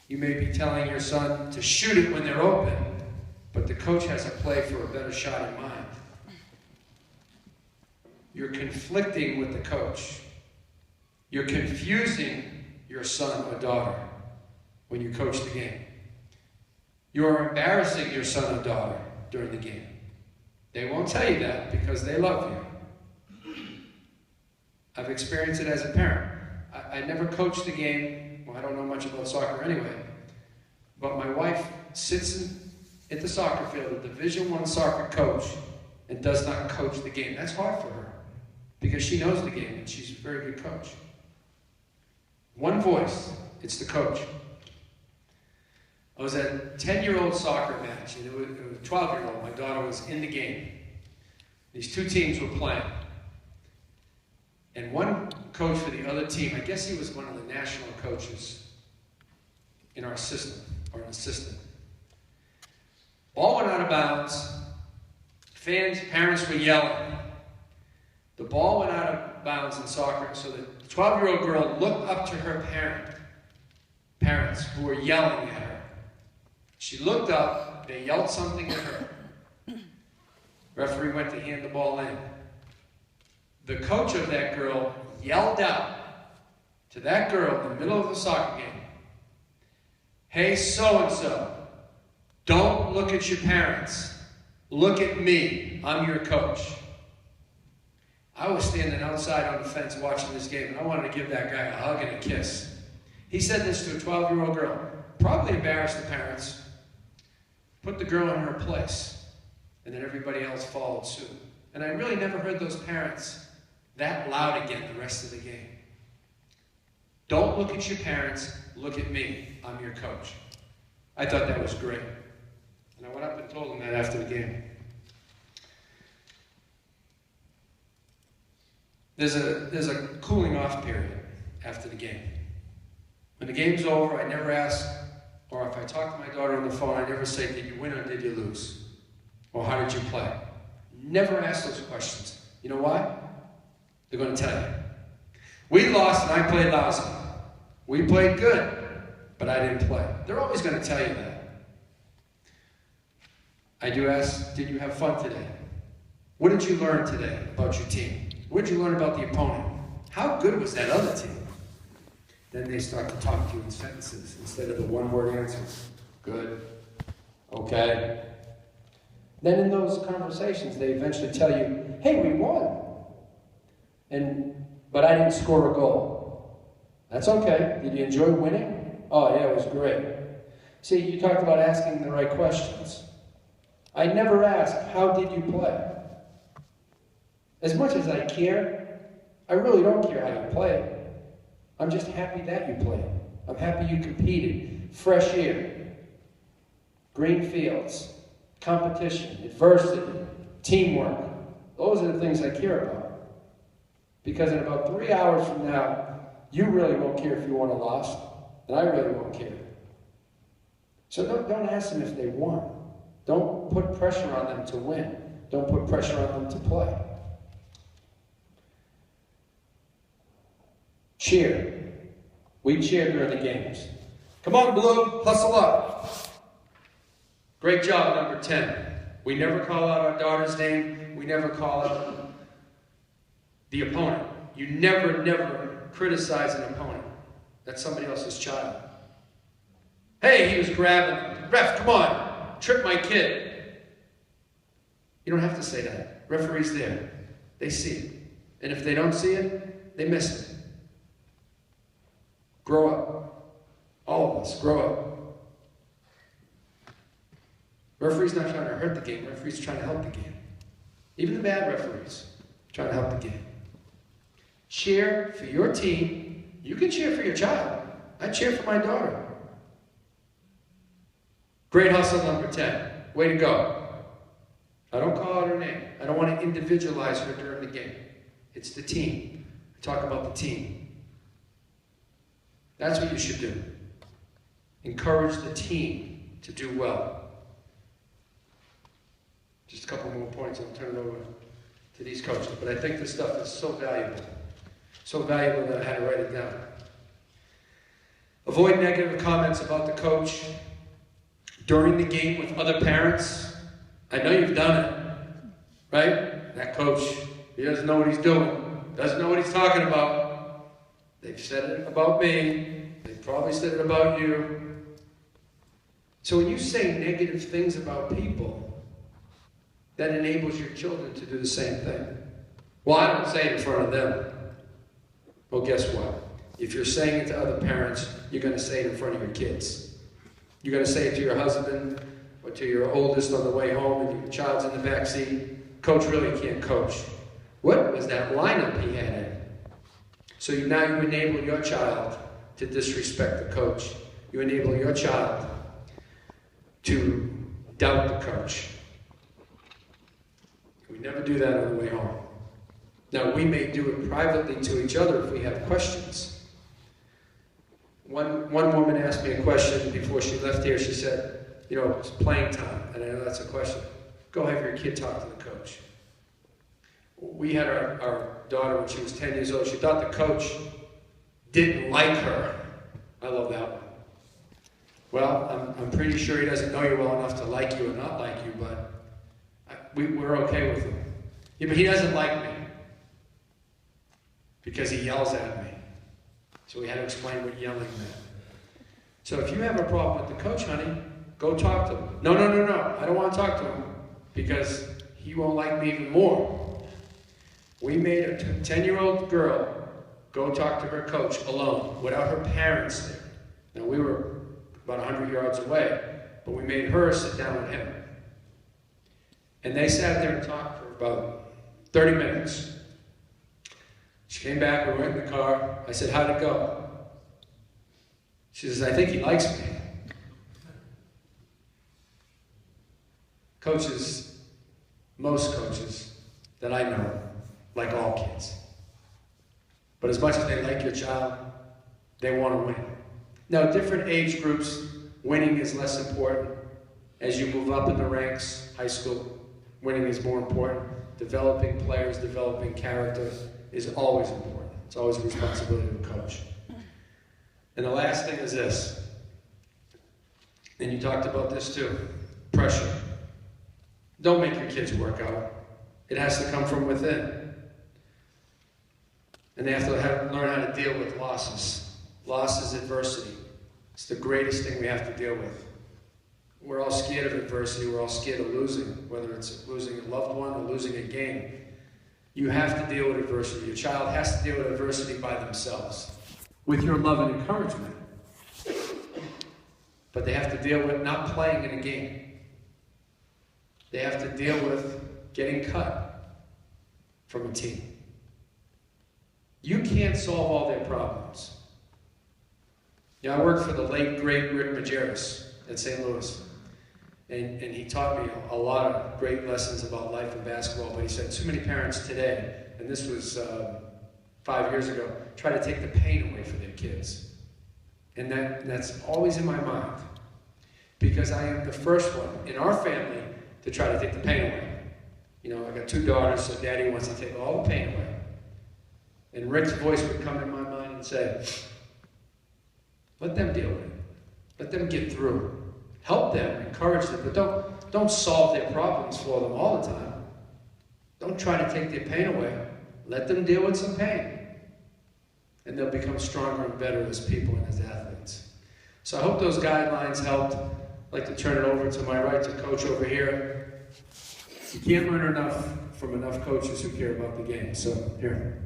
You may be telling your son to shoot it when they're open, but the coach has a play for a better shot in mind. You're conflicting with the coach. You're confusing your son or daughter when you coach the game. You're embarrassing your son or daughter during the game. They won't tell you that because they love you. I've experienced it as a parent. I never coached the game. Well, I don't know much about soccer anyway. But my wife sits at the soccer field, a Division I soccer coach, and does not coach the game. That's hard for her because she knows the game and she's a very good coach. One voice, it's the coach. I was at a 10-year-old soccer match, and it was a 12-year-old. My daughter was in the game. These two teams were playing. And one coach for the other team, I guess he was one of the national coaches in our system, or an assistant. Ball went out of bounds. Fans, parents were yelling. The ball went out of bounds in soccer, so the 12-year-old girl looked up to her parents who were yelling at her. She looked up, they yelled something at her. Referee went to hand the ball in. The coach of that girl yelled out to that girl in the middle of the soccer game, "Hey, so-and-so, don't look at your parents. Look at me. I'm your coach." I was standing outside on the fence watching this game, and I wanted to give that guy a hug and a kiss. He said this to a 12-year-old girl. Probably embarrassed the parents. Put the girl in her place. And then everybody else followed suit. And I really never heard those parents that loud again the rest of the game. Don't look at your parents. Look at me. I'm your coach. I thought that was great. And I went up and told him that after the game. There's a cooling off period after the game. When the game's over, I never ask, or if I talk to my daughter on the phone, I never say, did you win or did you lose? Or how did you play? Never ask those questions. You know why? They're going to tell you. We lost and I played lousy. We played good, but I didn't play. They're always going to tell you that. I do ask, did you have fun today? What did you learn today about your team? What did you learn about the opponent? How good was that other team? Then they start to talk to you in sentences instead of the one-word answers. Good. Okay. Then in those conversations, they eventually tell you, hey, we won. But I didn't score a goal. That's okay. Did you enjoy winning? Oh, yeah, it was great. See, you talked about asking the right questions. I never ask, how did you play? As much as I care, I really don't care how you play. I'm just happy that you played. I'm happy you competed. Fresh air, green fields, competition, adversity, teamwork. Those are the things I care about. Because in about 3 hours from now, you really won't care if you won or lost, and I really won't care. So don't ask them if they won. Don't put pressure on them to win. Don't put pressure on them to play. Cheer. We cheer during the games. Come on, Blue, hustle up. Great job, number 10. We never call out our daughter's name. We never call out the opponent. You never criticize an opponent. That's somebody else's child. Hey, he was grabbing. Ref, come on. Trip my kid. You don't have to say that. Referee's there. They see it. And if they don't see it, they miss it. Grow up. All of us, grow up. Referee's not trying to hurt the game. Referee's trying to help the game. Even the bad referees trying to help the game. Cheer for your team. You can cheer for your child. I cheer for my daughter. Great hustle, number 10. Way to go. I don't call out her name. I don't want to individualize her during the game. It's the team. I talk about the team. That's what you should do. Encourage the team to do well. Just a couple more points, I'll turn it over to these coaches. But I think this stuff is so valuable that I had to write it down. 1 Corinthians Avoid negative comments about the coach during the game with other parents. I know you've done it, right? That coach, he doesn't know what he's doing, doesn't know what he's talking about. They've said it about me. They've probably said it about you. So when you say negative things about people, that enables your children to do the same thing. Well, I don't say it in front of them. Well, guess what? If you're saying it to other parents, you're going to say it in front of your kids. You're going to say it to your husband or to your oldest on the way home and your child's in the back seat. Coach really can't coach. What was that lineup he had in? So now you enable your child to disrespect the coach. You enable your child to doubt the coach. We never do that on the way home. Now, we may do it privately to each other if we have questions. One woman asked me a question before she left here. She said, you know, it's playing time, and I know that's a question. Go have your kid talk to the coach. We had our daughter when she was 10 years old. She thought the coach didn't like her. I love that one. Well, I'm pretty sure he doesn't know you well enough to like you or not like you, but we're okay with him. Yeah, but he doesn't like me because he yells at me. So we had to explain what yelling meant. So if you have a problem with the coach, honey, go talk to him. No, I don't want to talk to him because he won't like me even more. We made a 10-year-old girl go talk to her coach alone, without her parents there. Now, we were about 100 yards away, but we made her sit down with him. And they sat there and talked for about 30 minutes. She came back, we went in the car. I said, how'd it go? She says, I think he likes me. Coaches, most coaches that I know, like all kids. But as much as they like your child, they want to win. Now, different age groups, winning is less important. As you move up in the ranks, high school, winning is more important. Developing players, developing character is always important. It's always a responsibility of a coach. And the last thing is this, and you talked about this too, pressure. Don't make your kids work out. It has to come from within. And they have to learn how to deal with losses. Loss is adversity. It's the greatest thing we have to deal with. We're all scared of adversity. We're all scared of losing, whether it's losing a loved one or losing a game. You have to deal with adversity. Your child has to deal with adversity by themselves, with your love and encouragement. But they have to deal with not playing in a game. They have to deal with getting cut from a team. You can't solve all their problems. Yeah, I worked for the late, great Rick Majerus at St. Louis. And he taught me a lot of great lessons about life and basketball, but he said too many parents today, and this was 5 years ago, try to take the pain away from their kids. And that's always in my mind, because I am the first one in our family to try to take the pain away. You know, I got 2 daughters, so Daddy wants to take all the pain away. And Rick's voice would come in my mind and say, let them deal with it. Let them get through it. Help them, encourage them, but don't solve their problems for them all the time. Don't try to take their pain away. Let them deal with some pain. And they'll become stronger and better as people and as athletes. So I hope those guidelines helped. I'd like to turn it over to my right to coach over here. You can't learn enough from enough coaches who care about the game. So, here.